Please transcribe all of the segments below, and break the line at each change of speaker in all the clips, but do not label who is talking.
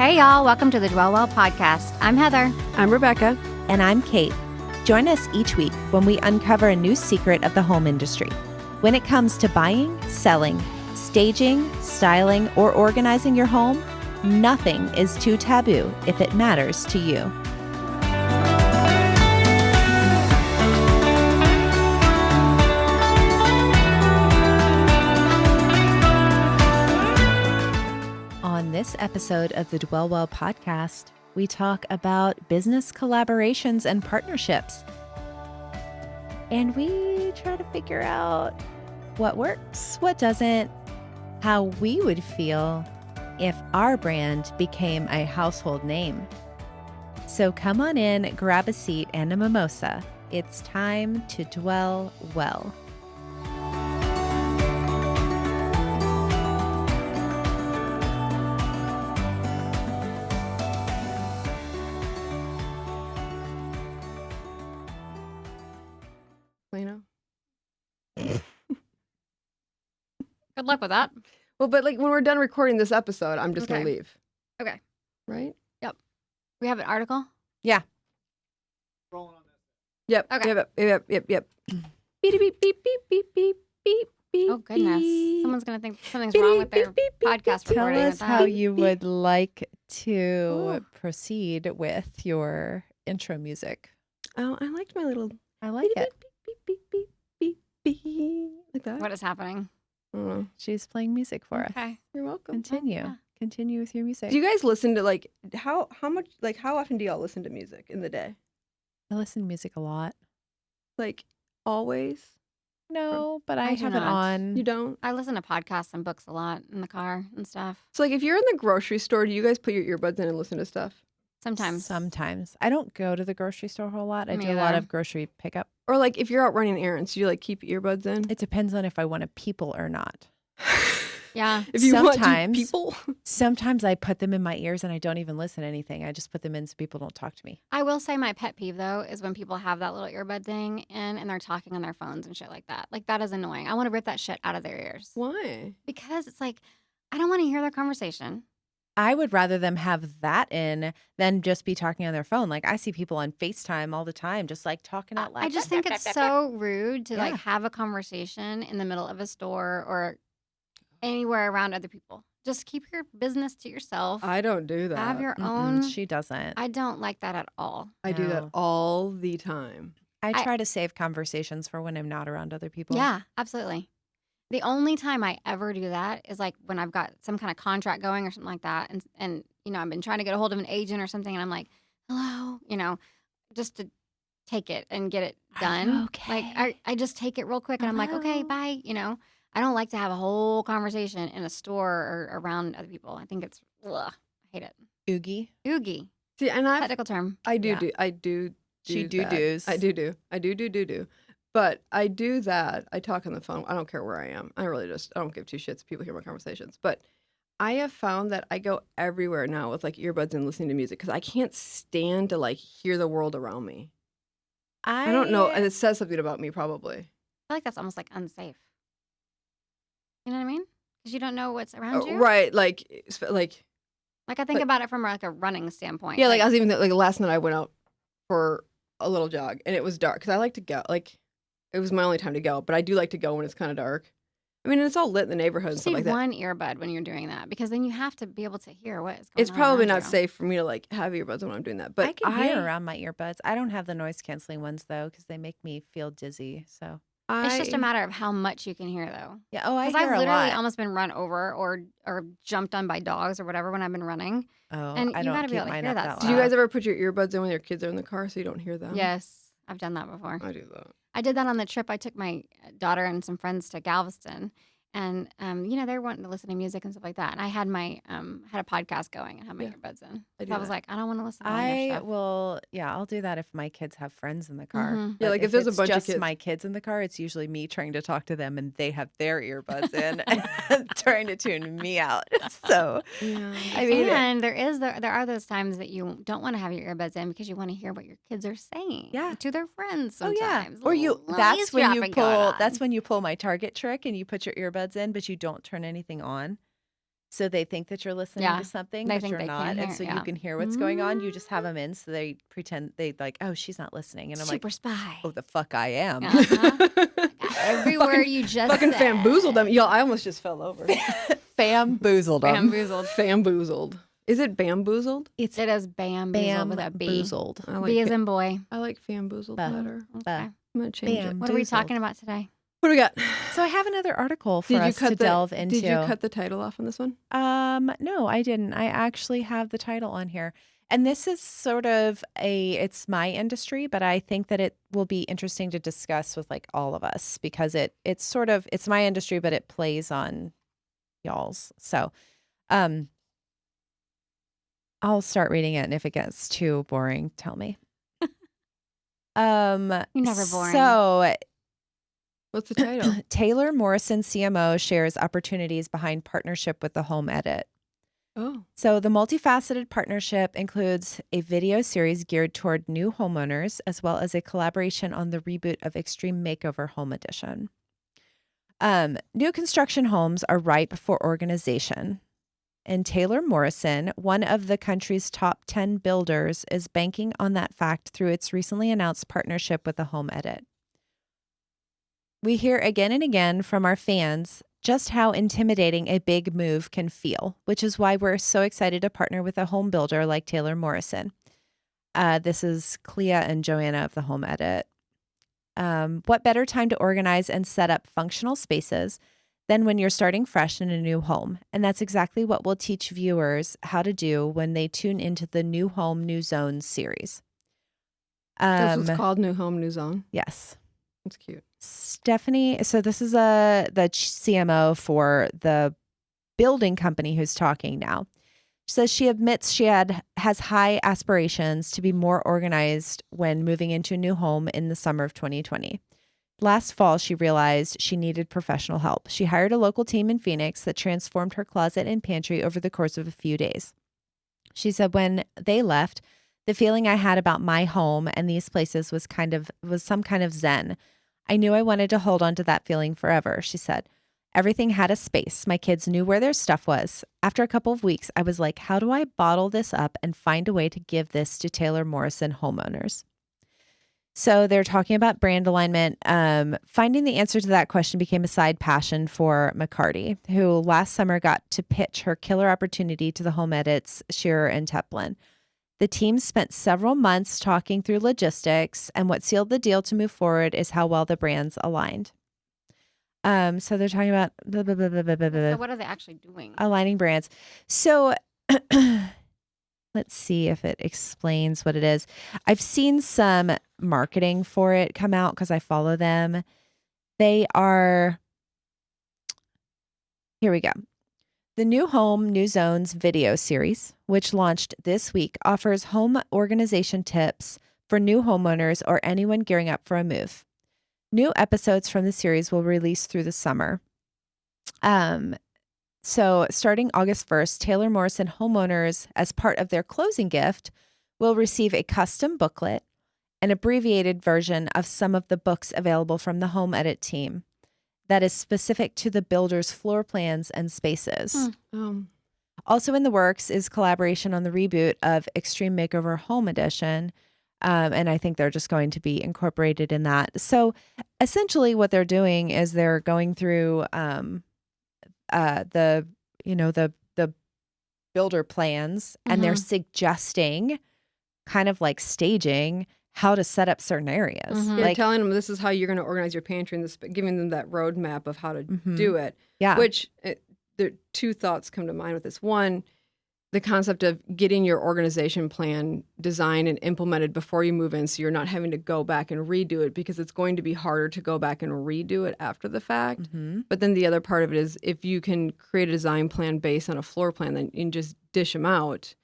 Hey, y'all. Welcome to the Dwell Well podcast. I'm Heather.
I'm Rebecca.
And I'm Kate. Join us each week when we uncover a new secret of the home industry. When it comes to buying, selling, staging, styling, or organizing your home, nothing is too taboo if it matters to you. On this episode of the Dwell Well podcast, we talk about business collaborations and partnerships. And we try to figure out what works, what doesn't, how we would feel if our brand became a household name. So come on in, grab a seat and a mimosa. It's time to dwell well.
Good luck with that.
Well, but like when we're done recording this episode, I'm just going to leave.
Okay.
Right?
Yep. We have an article?
Yeah.
Yep.
Okay.
Yep. Beep, beep, beep, beep, beep, beep, beep, beep.
Oh, goodness. Someone's going to think something's wrong with their podcast
Tell
recording.
us how you would like to proceed with your intro music.
Oh, I liked my little
I like it.
beep, beep, beep, beep, beep, beep, like that.
What is happening?
I don't know.
She's playing music for us.
Okay.
You're welcome.
Continue.
Yeah.
Continue with your music.
Do you guys listen to like how often do y'all listen to music in the day?
I listen to music a lot.
Like always?
No, but I
I do
have it
not.
on.
You don't?
I listen to podcasts and books a lot in the car and stuff.
So like if you're in the grocery store, do you guys put your earbuds in and listen to stuff?
Sometimes.
Sometimes. I don't go to the grocery store a whole lot. I
Me
do a lot
either.
of grocery pickup.
Or like if you're out running errands, do you like keep earbuds in?
It depends on if I want to people or not.
Yeah.
If you want to
Sometimes.
people.
Sometimes I put them in my ears and I don't even listen to anything. I just put them in so people don't talk to me.
I will say my pet peeve, though, is when people have that little earbud thing in and they're talking on their phones and shit like that. Like, that is annoying. I want to rip that shit out of their ears.
Why?
Because it's like, I don't want to hear their conversation.
I would rather them have that in than just be talking on their phone. Like I see people on FaceTime all the time, just like talking out loud.
I just think it's so rude to like
Yeah.
have a conversation in the middle of a store or anywhere around other people. Just keep your business to yourself.
I don't do that.
Have your
Mm-mm,
own.
she doesn't.
I don't like that at all.
I do that
No.
all the time.
I
I-
try to save conversations for when I'm not around other people.
Yeah, absolutely. The only time I ever do that is like when I've got some kind of contract going or something like that, and you know I've been trying to get a hold of an agent or something, and I'm like, hello, you know, just to take it and get it
Are you
done.
okay?
Like I just take it real quick, and I'm like, okay,
Hello?
bye. You know, I don't like to have a whole conversation in a store or around other people. I think it's ugh, I hate it.
Oogie.
Oogie,
See, and
technical term.
I do
Yeah.
do I do
She
do that.
do-dos.
I do. But I do that. I talk on the phone. I don't care where I am. I don't give two shits if people hear my conversations. But I have found that I go everywhere now with like earbuds and listening to music because I can't stand to like hear the world around me. I don't know, and it says something about me probably.
I feel like that's almost like unsafe. You know what I mean? Because you don't know what's around you.
Right, like
Like I think
Like-
about it from like a running standpoint.
yeah, like I was even like last night I went out for a little jog and it was dark because I like to go. Like it was my only time to go, but I do like to go when it's kind of dark. I mean, it's all lit in the neighborhood and
just
stuff
need
like that.
one earbud when you're doing that because then you have to be able to hear what is going
It's
on.
probably
around
not
you.
safe for me to like have earbuds when I'm doing that. But
I can hear around my earbuds. I don't have the noise canceling ones though because they make me feel dizzy. So
It's just a matter of how much you can hear though.
yeah. Oh, I
Because
hear
I've
a
literally
lot.
almost been run over or jumped on by dogs or whatever when I've been running.
Oh,
and
I
you
don't
gotta be
keep
able to
mine
hear
up
that
that
stuff.
Do you
loud.
guys ever put your earbuds in when your kids are in the car so you don't hear them?
Yes, I've done that before.
I do that.
I did that on the trip. I took my daughter and some friends to Galveston, and you know they're wanting to listen to music and stuff like that. And I had my had a podcast going and had my
Yeah.
earbuds in.
I do
So I was
that.
like, I don't want to listen to all your
I
stuff.
will, yeah, I'll do that if my kids have friends in the car.
Mhm.
Yeah,
But
like if there's a
it's
bunch of
just
kids-
my kids in the car, it's usually me trying to talk to them and they have their earbuds in and trying to tune me out. So,
Yeah.
I mean,
and there are those times that you don't want to have your earbuds in because you want to hear what your kids are saying
Yeah.
to their friends
oh yeah,
sometimes.
or you.
Little
That's when you
eavesdropping going
pull.
on.
That's when you pull my Target trick and you put your earbuds in, but you don't turn anything on. So they think that you're listening
Yeah.
to something,
They
but
think
you're
they
not.
can
And
hear.
so you
Yeah.
can hear what's going on. You just have them in. So they pretend oh, she's not listening. And I'm like,
Super spy.
oh, the fuck I am.
Uh-huh. Every word you just
Fucking
said.
famboozled them. Y'all, I almost just fell over.
Bamboozled them.
Bamboozled.
Famboozled. Is it bamboozled?
It's
It is bamboozled with a B.
bamboozled.
I like
B as in boy.
I like famboozled
Ba-
better.
Okay.
I'm gonna change it.
Bam.
What are we
Boozled.
talking about today?
What do we got?
So I have another article for us to delve into.
Did you cut the title off on this one?
No, I didn't. I actually have the title on here. And this is sort of it's my industry, but I think that it will be interesting to discuss with like all of us because it's my industry, but it plays on y'all's. So, I'll start reading it, and if it gets too boring, tell me.
You're never boring.
So
What's the title?
Taylor Morrison CMO shares opportunities behind partnership with the home edit.
Oh.
So the multifaceted partnership includes a video series geared toward new homeowners, as well as a collaboration on the reboot of Extreme Makeover Home Edition. New construction homes are ripe for organization. And Taylor Morrison, one of the country's top 10 builders, is banking on that fact through its recently announced partnership with the Home Edit. We hear again and again from our fans just how intimidating a big move can feel, which is why we're so excited to partner with a home builder like Taylor Morrison. This is Clea and Joanna of the Home Edit. What better time to organize and set up functional spaces than when you're starting fresh in a new home? And that's exactly what we'll teach viewers how to do when they tune into the New Home, New Zones series.
That's what's called New Home, New Zone.
Yes.
That's cute.
Stephanie, so this is the CMO for the building company who's talking now. She says she admits she has high aspirations to be more organized when moving into a new home in the summer of 2020. Last fall, she realized she needed professional help. She hired a local team in Phoenix that transformed her closet and pantry over the course of a few days. She said when they left, the feeling I had about my home and these places was some kind of zen. I knew I wanted to hold on to that feeling forever, she said. Everything had a space. My kids knew where their stuff was. After a couple of weeks, I was like, how do I bottle this up and find a way to give this to Taylor Morrison homeowners? So they're talking about brand alignment. Finding the answer to that question became a side passion for McCarty, who last summer got to pitch her killer opportunity to the home edits, Shearer and Teplin. The team spent several months talking through logistics, and what sealed the deal to move forward is how well the brands aligned. So they're talking about
So what are they actually doing?
aligning brands. So let's see if it explains what it is. I've seen some marketing for it come out because I follow them. They are, here we go. The New Home, New Zones video series, which launched this week, offers home organization tips for new homeowners or anyone gearing up for a move. New episodes from the series will release through the summer. So starting August 1st, Taylor Morrison homeowners, as part of their closing gift, will receive a custom booklet, an abbreviated version of some of the books available from the Home Edit team that is specific to the builder's floor plans and spaces. Also in the works is collaboration on the reboot of Extreme Makeover Home Edition. And I think they're just going to be incorporated in that. So essentially what they're doing is they're going through the builder plans and they're suggesting kind of like staging how to set up certain areas.
You're
Like
telling them this is how you're going to organize your pantry and giving them that roadmap of how to do it.
Yeah.
Which there two thoughts come to mind with this. One, the concept of getting your organization plan designed and implemented before you move in so you're not having to go back and redo it because it's going to be harder to go back and redo it after the fact. But then the other part of it is if you can create a design plan based on a floor plan, then you can just dish them out.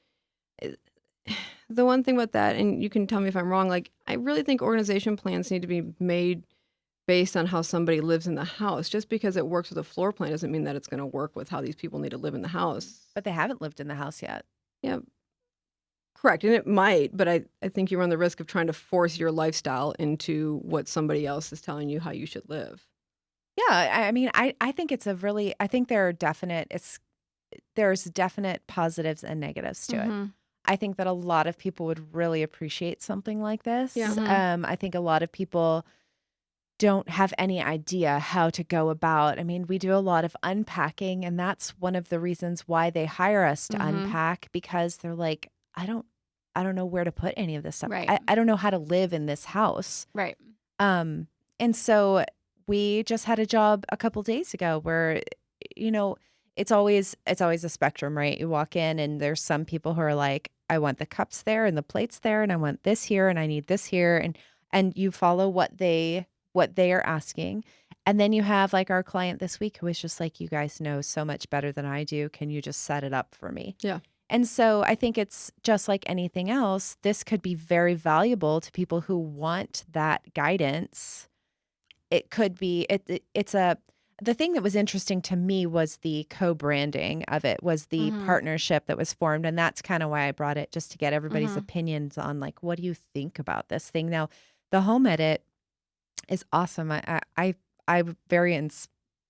The one thing about that, and you can tell me if I'm wrong, like I really think organization plans need to be made based on how somebody lives in the house. Just because it works with a floor plan doesn't mean that it's going to work with how these people need to live in the house.
but they haven't lived in the house yet.
Yeah, correct. And it might, but I think you run the risk of trying to force your lifestyle into what somebody else is telling you how you should live.
Yeah, I mean, I think it's I think there are definite, there's definite positives and negatives to it.
Mhm.
I think that a lot of people would really appreciate something like this.
Yeah.
I think a lot of people don't have any idea how to go about. I mean, we do a lot of unpacking, and that's one of the reasons why they hire us to
Mhm.
unpack, because they're like, I don't know where to put any of this stuff.
Right.
I don't know how to live in this house.
Right.
And so we just had a job a couple days ago where, you know, it's always a spectrum, right? You walk in and there's some people who are like, I want the cups there and the plates there, and I want this here and I need this here, and you follow what they are asking. And then you have like our client this week who was just like, you guys know so much better than I do. Can you just set it up for me?
Yeah.
And so I think it's just like anything else. This could be very valuable to people who want that guidance. It could be, the thing that was interesting to me was the co-branding of it, was the
Mhm.
partnership that was formed. And that's kind of why I brought it, just to get everybody's
Mhm.
opinions on like, what do you think about this thing? Now, the home edit is awesome.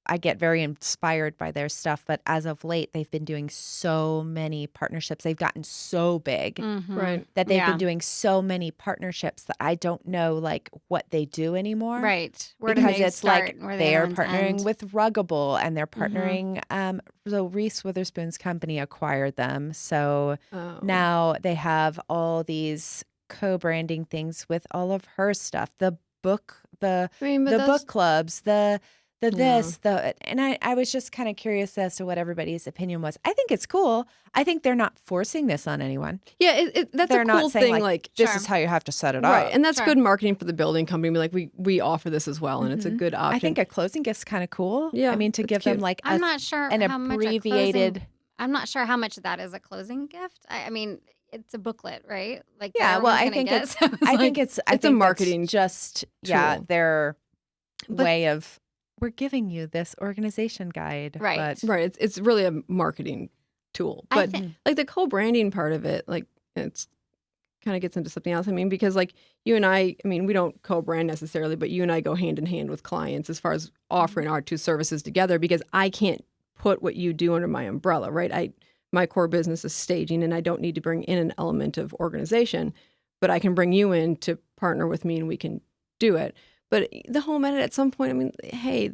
I get very inspired by their stuff, but as of late, they've been doing so many partnerships. They've gotten so big
Mhm.
Right.
that they've
Yeah.
been doing so many partnerships that I don't know like what they do anymore.
Right. Where do
Because
they
it's
start?
like
and where
they are
end?
partnering with Ruggable, and they're
Mhm.
partnering. So Reese Witherspoon's company acquired them, so
Oh.
now they have all these co-branding things with all of her stuff. The book,
I mean, but
the
that's
book clubs, the
yeah.
this, and I was just kind of curious as to what everybody's opinion was. I think it's cool. I think they're not forcing this on anyone.
Yeah, that's
They're
a
not
cool
saying
thing.
like, this is how you have to set it
right,
up.
and that's
Sure.
good marketing for the building company. Be like, we offer this as well, and it's a
Mhm.
good option.
I think a closing gift's kind of cool.
Yeah,
I mean, to
it's
give them
cute.
like
I'm not sure
an
how much a
abbreviated.
closing. I'm not sure how much that is a closing gift. I mean, it's a booklet, right? Like that
Yeah, well,
everyone's
I
gonna
think
get.
it's.
So it's
I
like,
think it's. I
it's a
think that's
marketing
just
tool.
their
But
way of, we're giving you this organization guide,
Right.
but
right, it's really a marketing tool.
I
But
think.
like the co-branding part of it, like it's kind of gets into something else. I mean, because like you and I mean, we don't co-brand necessarily, but you and I go hand in hand with clients as far as offering our two services together, because I can't put what you do under my umbrella, right? My core business is staging, and I don't need to bring in an element of organization, but I can bring you in to partner with me and we can do it. But the home edit at some point, I mean, hey,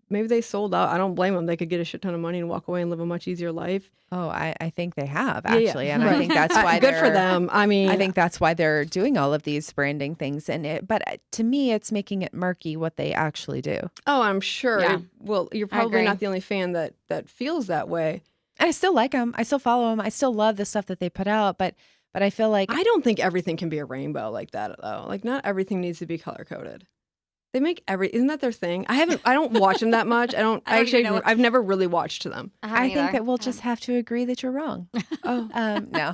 maybe they sold out. I don't blame them. They could get a shit ton of money and walk away and live a much easier life.
oh, I think they have
Yeah, yeah.
actually, and I
Right.
think that's why
Good for
they're.
them. I mean,
I think that's why they're doing all of these branding things, but to me, it's making it murky what they actually do.
oh, I'm sure.
Yeah.
Well, you're
I
probably
agree.
not the only fan that feels that way.
And I still like them. I still follow them. I still love the stuff that they put out, but I feel like
I don't think everything can be a rainbow like that, though. Like, not everything needs to be color coded. They make isn't that their thing? I don't watch them that much. I don't
I don't even
actually.
know what-
I've never really watched them.
I think that we'll
Yeah.
just have to agree that you're wrong.
Oh,
No.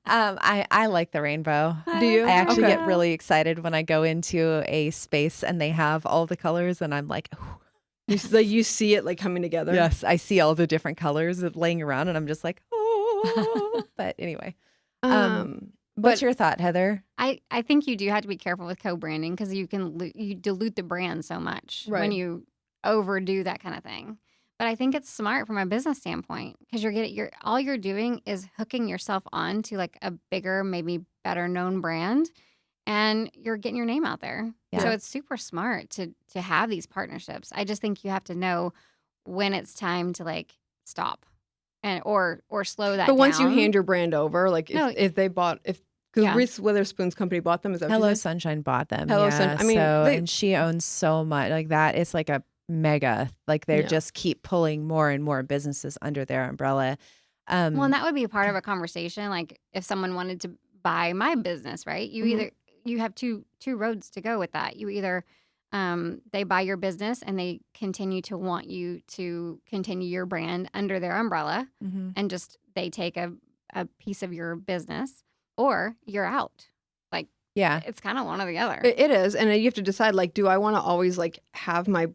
I like the rainbow.
do you?
I actually
Okay.
get really excited when I go into a space and they have all the colors, and I'm like, "Ooh,
You see it like coming together.
yes, I see all the different colors laying around, and I'm just like, oh. But anyway, what's
But
your thought, Heather?
I think you do have to be careful with co-branding because you can you dilute the brand so much
Right.
when you overdo that kind of thing. But I think it's smart from a business standpoint because all you're doing is hooking yourself on to like a bigger, maybe better known brand, and you're getting your name out there. So
Yeah.
it's super smart to have these partnerships. I just think you have to know when it's time to like stop and or slow that
but once you
down.
hand your brand over, like
No.
if they bought because
Yeah.
Reese Witherspoon's company bought them, is that what you
Hello
said?
Sunshine bought them.
Hello
yeah.
Sun- I mean,
so,
they-
and she owns so much like that. It's like a mega, like they
Yeah.
just keep pulling more and more businesses under their umbrella.
Well, and that would be part of a conversation. Like if someone wanted to buy my business, right? You
Mhm.
either you have two roads to go with that. You either they buy your business and they continue to want you to continue your brand under their umbrella,
Mhm.
and just they take a piece of your business, or you're out. Like
Yeah.
it's kind of one or the other.
It is, and you have to decide, like, do I want to always like have my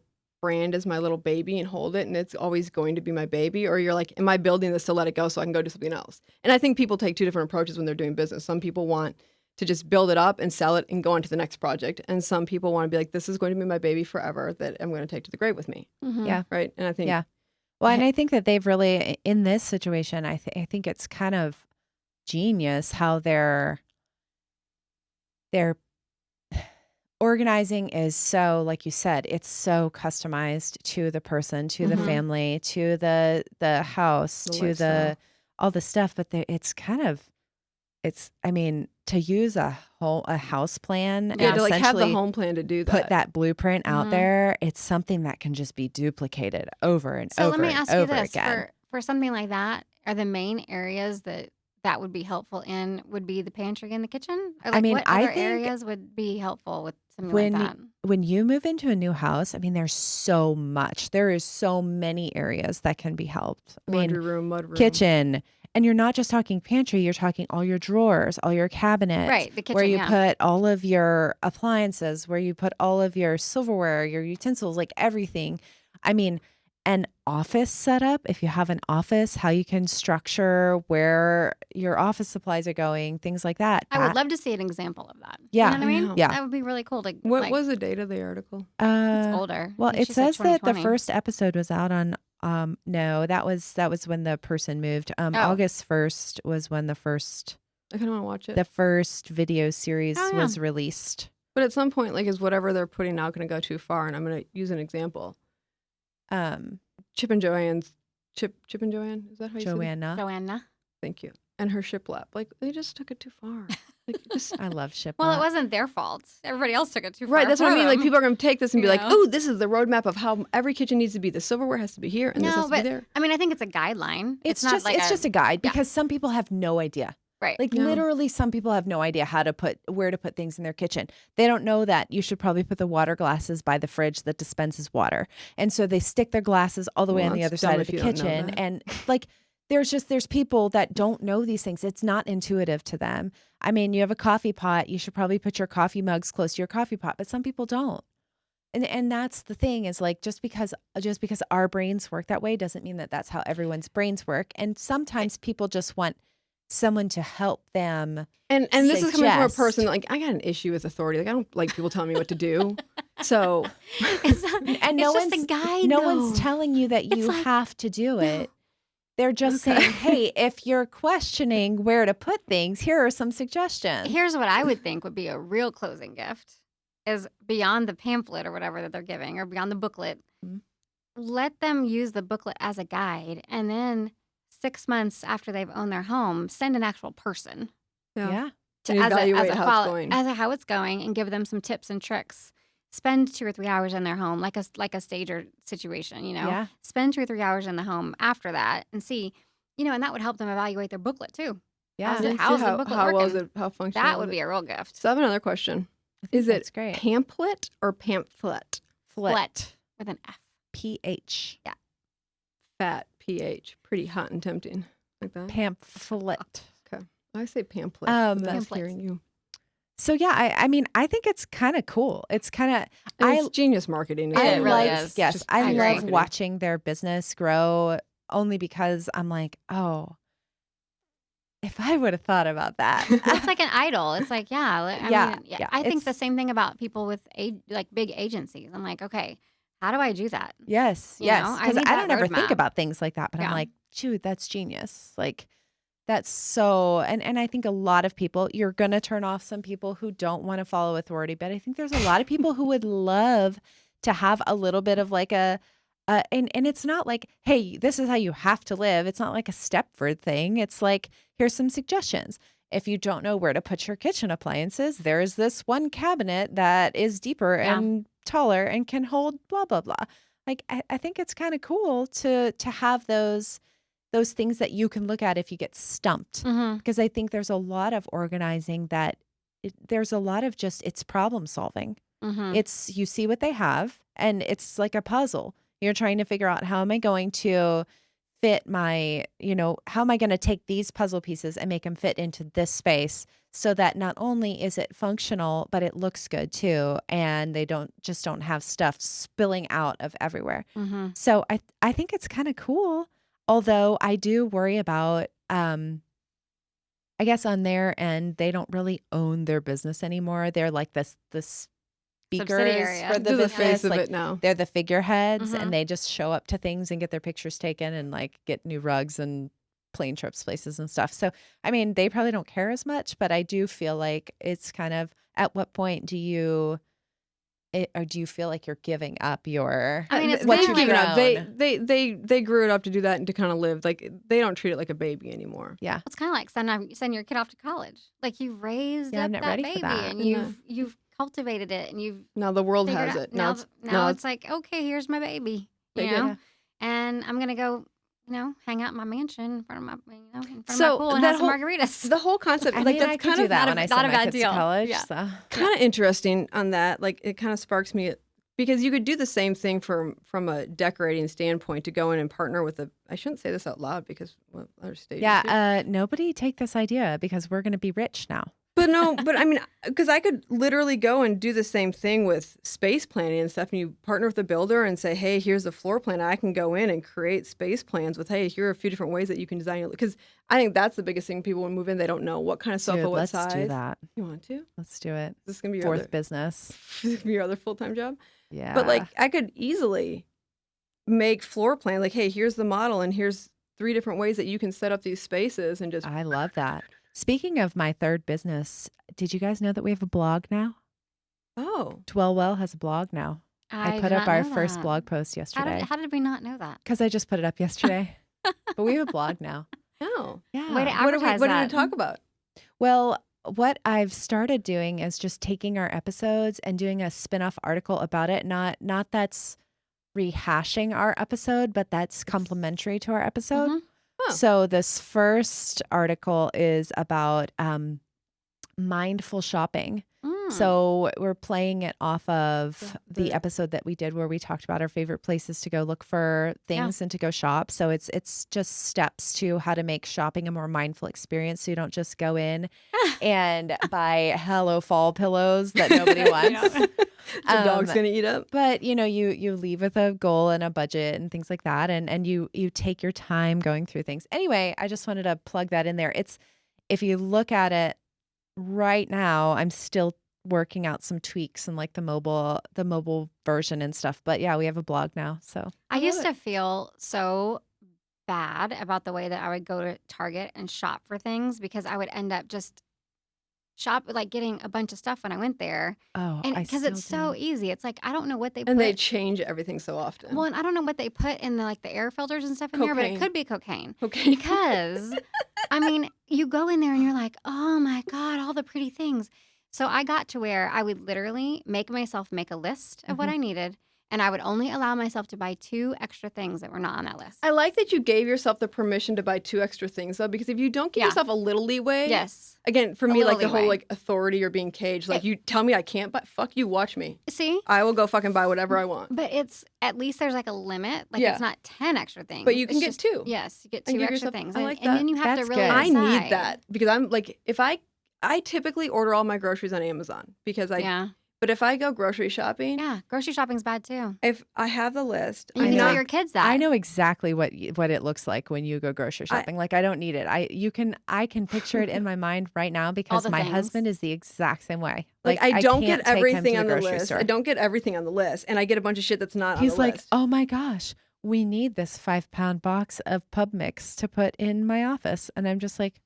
brand as my little baby and hold it, and it's always going to be my baby, or you're like, am I building this to let it go so I can go do something else? And I think people take two different approaches when they're doing business. Some people want to just build it up and sell it and go on to the next project, and some people want to be like, this is going to be my baby forever that I'm going to take to the grave with me,
Mhm.
Yeah.
right? And I think
Yeah. Well, and I think that they've really, in this situation, I think it's kind of genius how they're organizing is so, like you said, it's so customized to the person, to the
Mhm.
family, to the house,
The
to
lifestyle.
all the stuff. But it's kind of, I mean, to use a house plan
Yeah,
and
to like have the
essentially
home plan to do
put
that.
that blueprint out
Mhm.
there, it's something that can just be duplicated over and
So let
over
me
and
ask you
over
this:
again.
for something like that, are the main areas that would be helpful in would be the pantry and the kitchen, or
I
like
mean,
what
I
other
think
areas would be helpful with something like
when
that?
when you move into a new house, I mean, there's so much. There is so many areas that can be helped. I mean,
Laundry room, mud room.
kitchen, and you're not just talking pantry, you're talking all your drawers, all your cabinets,
Right, the
where
kitchen,
you
yeah.
put all of your appliances, where you put all of your silverware, your utensils, like everything. I mean, an office setup, if you have an office, how you can structure where your office supplies are going, things like that.
I would love to see an example of that. You know
Yeah.
what I
I
mean?
know.
Yeah.
That would be really cool to
What
like.
was the date of the article?
It's older. I
Well,
think
it
she said
says that the
2020.
first episode was out on no, that was when the person moved.
Oh.
August 1st was when the first
I kind of want to watch it.
video series
Oh, yeah.
was released.
But at some point, like, is whatever they're putting out going to go too far? And I'm going to use an example. Chip and Joanne's Chip and Joanne, is that how you say it?
Joanna.
Joanna.
Thank you. And her shiplap, like they just took it too far. Like, just
I love shiplap.
Well, it wasn't their fault. Everybody else took it too far.
right. That's what I
for
mean. Like
them.
people are going to take this and be
You
like,
know?
"Oh, this is the roadmap of how every kitchen needs to be. The silverware has to be here, and this
No,
has to be
but
there."
I mean, I think it's a guideline.
It's
not
just
like
just a guide
yeah.
because some people have no idea.
right.
Like
Yeah.
literally some people have no idea where to put things in their kitchen. They don't know that you should probably put the water glasses by the fridge that dispenses water. And so they stick their glasses all the way
Well,
on the
that's
other
dumb
side of
if
the
you don't know
kitchen.
that.
And like there's people that don't know these things. It's not intuitive to them. I mean, you have a coffee pot, you should probably put your coffee mugs close to your coffee pot, but some people don't. And that's the thing is like just because our brains work that way doesn't mean that that's how everyone's brains work. And sometimes people just want someone to help them.
And this is coming from a
suggest.
person like I got an issue with authority. Like I don't like people telling me what to do. So
It's not,
And
it's
no
just
one's
a guide.
no
though.
one's telling you that
It's
you
like-
have to do
No.
it. They're just
Okay.
saying, "Hey, if you're questioning where to put things, here are some suggestions."
Here's what I would think would be a real closing gift is beyond the pamphlet or whatever that they're giving or beyond the booklet.
Mhm.
Let them use the booklet as a guide. And then 6 months after they've owned their home, send an actual person
Yeah.
to
And evaluate how it's
follow,
going.
as a how it's going and give them some tips and tricks. Spend 2 or 3 hours in their home, like a stager situation, you know.
Yeah.
Spend 2 or 3 hours in the home after that and see, you know, and that would help them evaluate their booklet too.
Yeah.
How's
Yeah,
it-
see
how's the booklet
how well is
working?
it? How functional?
That
is
would
it?
be a real gift.
So I have another question.
I think
Is it
that's great?
pamphlet or pamphlet?
Flet with an F.
PH.
Fat ph. Pretty hot and tempting. Like that.
Pamphlet.
I say pamphlet.
Um,
That's
Pamphlet.
hearing you.
So yeah, I mean, I think it's kind of cool. It's kind of
And it's genius marketing.
It really
like,
is.
yes,
Just
I
I
genius
agree.
love
marketing.
watching their business grow only because I'm like, oh, if I would have thought about that.
It's like an idol. It's like, yeah.
Yeah,
mean,
yeah,
I think
it's-
the same thing about people with like big agencies. I'm like, okay, how do I do that?
Yes,
You
yes.
know, I
Because
need
I
that
don't ever think
roadmap.
about things like that, but I'm
Yeah.
like, dude, that's genius. Like, that's so, and I think a lot of people, you're going to turn off some people who don't want to follow authority, but I think there's a lot of people who would love to have a little bit of like and it's not like, hey, this is how you have to live. It's not like a Stepford thing. It's like, here's some suggestions. If you don't know where to put your kitchen appliances, there's this one cabinet that is deeper
Yeah.
and taller and can hold blah, blah, blah. Like, I think it's kind of cool to have those things that you can look at if you get stumped.
Mm-hmm.
Because I think there's a lot of organizing that there's a lot of just, it's problem solving.
Mm-hmm.
It's, you see what they have and it's like a puzzle. You're trying to figure out how am I going to fit my, how am I going to take these puzzle pieces and make them fit into this space so that not only is it functional, but it looks good too. And they don't have stuff spilling out of everywhere.
Mm-hmm.
So I think it's kind of cool. Although I do worry about, I guess on their end, they don't really own their business anymore. They're like this speakers
Subsidiary,
for the
They're the
business.
face of
Like,
it now.
they're the figureheads,
Mhm.
and they just show up to things and get their pictures taken and like get new rugs and plane trips places and stuff. So, I mean, they probably don't care as much, but I do feel like it's kind of, at what point do you or do you feel like you're giving up your
I mean, it's
what
kinda
you've
like-
given up.
grown?
They grew it up to do that and to kind of live like they don't treat it like a baby anymore.
Yeah.
It's kind of like send your kid off to college. Like you've raised
Yeah, I'm
up
not
that
ready for
baby
that.
and
Yeah.
you've cultivated it and you've
Now the world
figured
has
out.
it.
Now,
Now
it's like, okay, here's my baby, you
Take it.
know,
Yeah.
and I'm gonna go, hang out in my mansion in front of my, in front of
So
my pool and
that
have some
whole-
margaritas.
the whole concept,
I
like
mean, I
that's
could
kind
do
of
that
not
when
a-
I
not
send
a
my
bad
kids to
deal.
college.
Yeah.
So
kind of interesting on that. Like it kind of sparks me because you could do the same thing from a decorating standpoint to go in and partner with a. I shouldn't say this out loud because other stages. here.
yeah, nobody take this idea because we're going to be rich now.
But no, but I mean, because I could literally go and do the same thing with space planning and stuff. And you partner with the builder and say, hey, here's the floor plan. I can go in and create space plans with, hey, here are a few different ways that you can design it. Because I think that's the biggest thing. People when move in, they don't know what kind of sofa,
Dude,
what
let's
size.
do that.
You want to?
Let's do it.
This is going to be your
Fourth
other,
business.
this is gonna be your other full-time job.
Yeah.
But like, I could easily make floor plan. Like, hey, here's the model and here's 3 different ways that you can set up these spaces and just.
I love that. Speaking of my third business, did you guys know that we have a blog now?
Oh.
Dwell Well has a blog now. I put
did
up
not
our
know
first
that.
blog post
How
yesterday
did we not know that?
because I just put it up yesterday. But we have a blog now.
Oh.
Yeah.
Way to
What did
advertise
we
that.
talk about?
Well, what I've started doing is just taking our episodes and doing a spin-off article about it. Not that's rehashing our episode, but that's complementary to our episode.
Mhm.
Oh.
So this first article is about mindful shopping.
Mm.
So we're playing it off of the
The-
episode that we did where we talked about our favorite places to go look for things and to go shop. So it's just steps to how to make shopping a more mindful experience. So you don't just go in and buy Hello Fall pillows that nobody wants.
The dog's gonna eat up.
But you leave with a goal and a budget and things like that, and you take your time going through things. Anyway, I just wanted to plug that in there. It's if you look at it right now, I'm still working out some tweaks and like the mobile version and stuff. But yeah, we have a blog now. So
I
love
used
it.
to feel so bad about the way that I would go to Target and shop for things because I would end up just getting a bunch of stuff when I went there.
oh,
And
I
because
still
it's so
do.
easy. It's like I don't know what they put.
And they change everything so often.
Well, and I don't know what they put in the air filters and stuff in there, but it
Cocaine.
could be cocaine.
Okay.
Because I mean, you go in there and you're like, oh my God, all the pretty things. So I got to where I would literally make myself make a list of what I needed, and I would only allow myself to buy 2 extra things that were not on that list.
I like that you gave yourself the permission to buy 2 extra things though, because if you don't give
Yeah.
yourself a little leeway,
Yes.
again, for
A
me,
little
like the whole
leeway.
like authority or being caged, like you tell me I can't, but fuck you, watch me.
See?
I will go fucking buy whatever I want.
But it's at least there's like a limit. Like
Yeah.
it's not 10 extra things.
But you can
It's
get
just-
2.
Yes, you get
And
2
give
extra
yourself-
things.
I
And,
like
and
that.
then you have
That's
to really
good.
I need
decide.
that because I'm like if I typically order all my groceries on Amazon because but if I go grocery shopping,
Yeah. Grocery shopping's bad too.
if I have the list,
And you
I
can
know.
tell your kids that.
I know exactly what it looks like when you go grocery shopping. Like I don't need it. I can picture it in my mind right now because
the
my
things.
husband is the exact same way.
like I don't
can't
get
take him
everything
to
on the
grocery
list.
store.
I don't get everything on the list, and I get a bunch of shit that's not
He's
on the
like,
list.
oh my gosh, we need this 5-pound box of pub mix to put in my office. And I'm just like,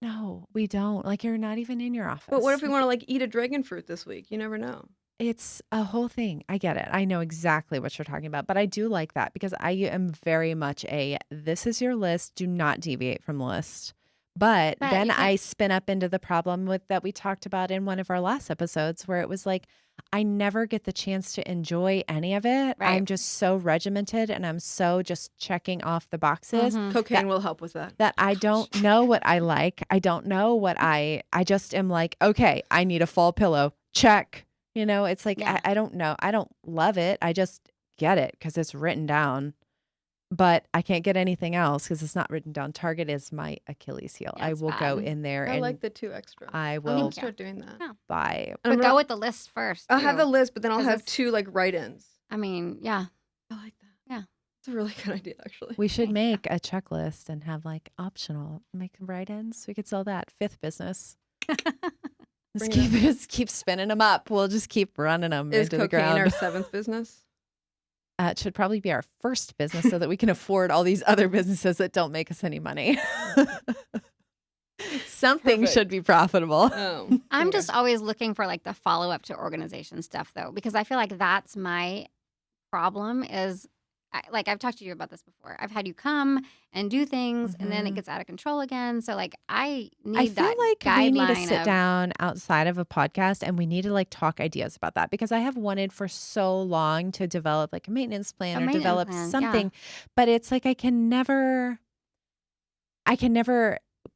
no, we don't. Like, you're not even in your office.
But what if we want to like eat a dragon fruit this week? You never know.
It's a whole thing. I get it. I know exactly what you're talking about, but I do like that because I am very much this is your list. Do not deviate from the list. But
But
then
you
I
can't-
spin up into the problem with that we talked about in one of our last episodes where it was like, I never get the chance to enjoy any of it.
Right.
I'm just so regimented and I'm so just checking off the boxes
Mhm.
Cocaine will help with that.
that I don't know what I like. I don't know what I just am like, okay, I need a fall pillow. Check. You know, it's like,
Yeah.
I don't know. I don't love it. I just get it because it's written down, but I can't get anything else because it's not written down. Target is my Achilles heel.
Yeah,
I
it's
will go
bad.
in there
I
and
like the 2 extra.
I
I'll
will
start doing that.
Yeah.
buy.
But go with the list first.
I'll have
too.
the list, but then I'll
'Cause
have
it's-
2 like write-ins.
I mean, yeah.
I like that.
Yeah.
It's a really good idea, actually.
We should
Yeah.
make a checklist and have like optional, make write-ins. We could sell that. 5th business. Just keep spinning them up. We'll just keep running them
Is
into the
cocaine
ground.
our seventh business?
It should probably be our first business so that we can afford all these other businesses that don't make us any money. Something
Perfect.
should be profitable.
Oh,
I'm
okay.
just always looking for like the follow up to organization stuff though, because I feel like that's my problem is like I've talked to you about this before. I've had you come and do things and then it gets out of control again. So like I
I
need
feel
that
like we need to
guideline
sit
of-
down outside of a podcast and we need to like talk ideas about that because I have wanted for so long to develop like a maintenance plan
A
or
maintenance
develop
plan, yeah.
something, but it's like I can never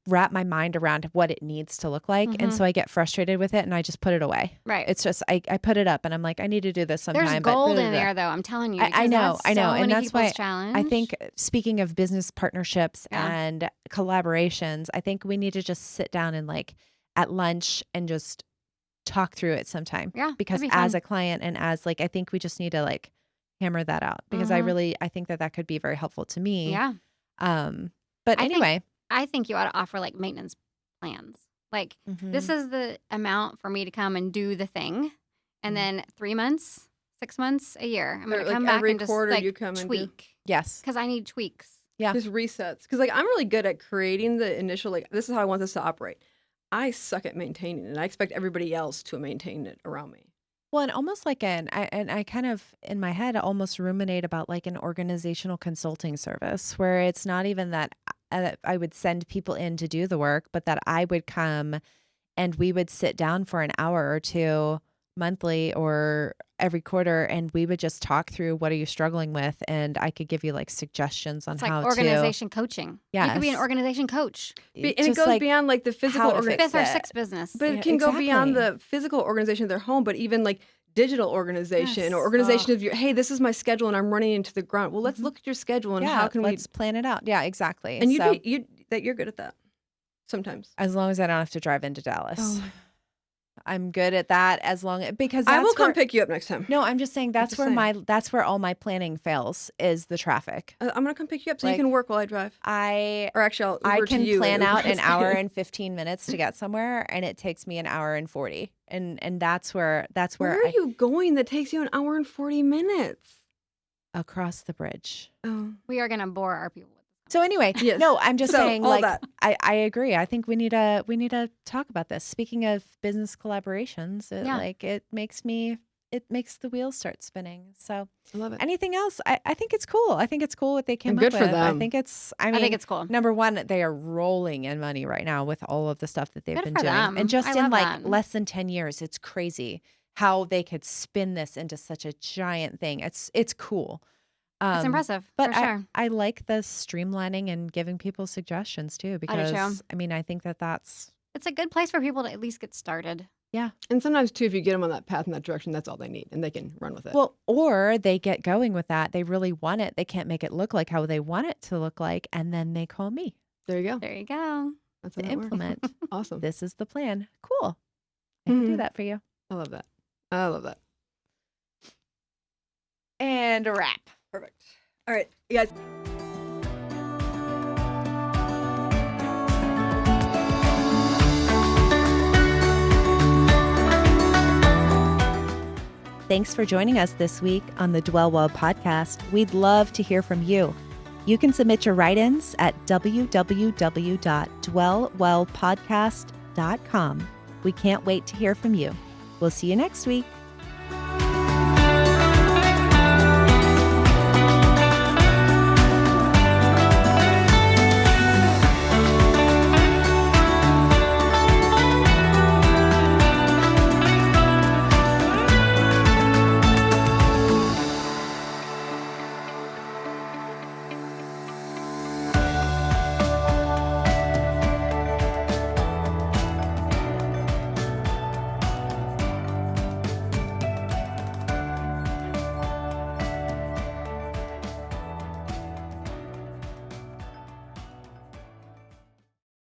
wrap my mind around what it needs to look like. And
Mhm.
so I get frustrated with it and I just put it away.
Right.
It's just, I put it up and I'm like, I need to do this sometime.
There's
but
gold in there though, I'm telling you.
I
because
know.
that's so
And
many
that's why
people's challenge.
I think speaking of business partnerships
Yeah.
and collaborations, I think we need to just sit down and like at lunch and just talk through it sometime.
Yeah,
Because
that'd be
as
fun.
a client and as like, I think we just need to like hammer that out because I think that could be very helpful to me.
Yeah.
But
I
anyway.
think you ought to offer like maintenance plans. Like this is the amount for me to come and do the thing. And then 3 months, 6 months, a year. I'm going to
Like
come back
every
and just
quarter
like
you come and do?
tweak.
Yes.
Because I need tweaks.
Yeah.
Just resets. Because like I'm really good at creating the initial like this is how I want this to operate. I suck at maintaining it. And I expect everybody else to maintain it around me.
Well, and almost like I kind of in my head almost ruminate about like an organizational consulting service where it's not even that I would send people in to do the work, but that I would come and we would sit down for an hour or two monthly or every quarter and we would just talk through what are you struggling with and I could give you like suggestions on
It's like
how
organization coaching. You could be an
Yes.
organization coach.
And it
just
goes
like
beyond like the physical
how to
organization.
fix
Fifth or
it.
sixth business.
But it
Yeah,
can go beyond
exactly.
the physical organization of their home, but even like digital organization
Yes.
or organization of your, hey, this is my schedule and I'm running into the ground. Well, let's look at your schedule and
yeah,
how can
let's plan it out. Yeah, exactly.
and
So,
you're good at that sometimes.
as long as I don't have to drive into Dallas.
Oh.
I'm good at that because
I
that's
will come
where-
pick you up next time.
No, I'm just saying that's
just
where
saying.
that's where all my planning fails is the traffic.
I'm going to come pick you up so
Like,
you can work while I drive.
I
Or actually, I'll Uber
can
to you
plan
and
out
Uber
an
to
hour
you.
and 15 minutes to get somewhere and it takes me an hour and 40. And that's where
Where are you going that takes you an hour and 40 minutes?
across the bridge.
Oh.
We are going to bore our people with this.
So anyway,
Yes.
no, I'm just
So,
saying
all
like
that.
I agree. I think we need to talk about this. Speaking of business collaborations,
Yeah.
it makes the wheels start spinning. So
I love it.
anything else? I think it's cool. I think it's cool what they came
And
up
good
with.
for
I
them.
think it's
I think it's cool.
number one, they are rolling in money right now with all of the stuff that they've
Good
been
for
doing.
them.
And just
I
in
love
like
that.
less than 10 years, it's crazy how they could spin this into such a giant thing. It's cool.
It's impressive,
But
for sure.
I like the streamlining and giving people suggestions too, because
too.
I mean, I think that's
It's a good place for people to at least get started.
And sometimes, too, if you get them on that path in that direction, that's all they need, and they can run with it.
well, or they get going with that. They really want it. They can't make it look like how they want it to look like. And then they call me
there you go.
There you go.
That's how
to
that works.
implement.
Awesome.
This is the plan. Cool. I can do
Mhm.
that for you.
I love that. I love that.
And a wrap.
Perfect. All right, you guys.
Thanks for joining us this week on the Dwell Well podcast. We'd love to hear from you. You can submit your write-ins at www.dwellwellpodcast.com. We can't wait to hear from you. We'll see you next week.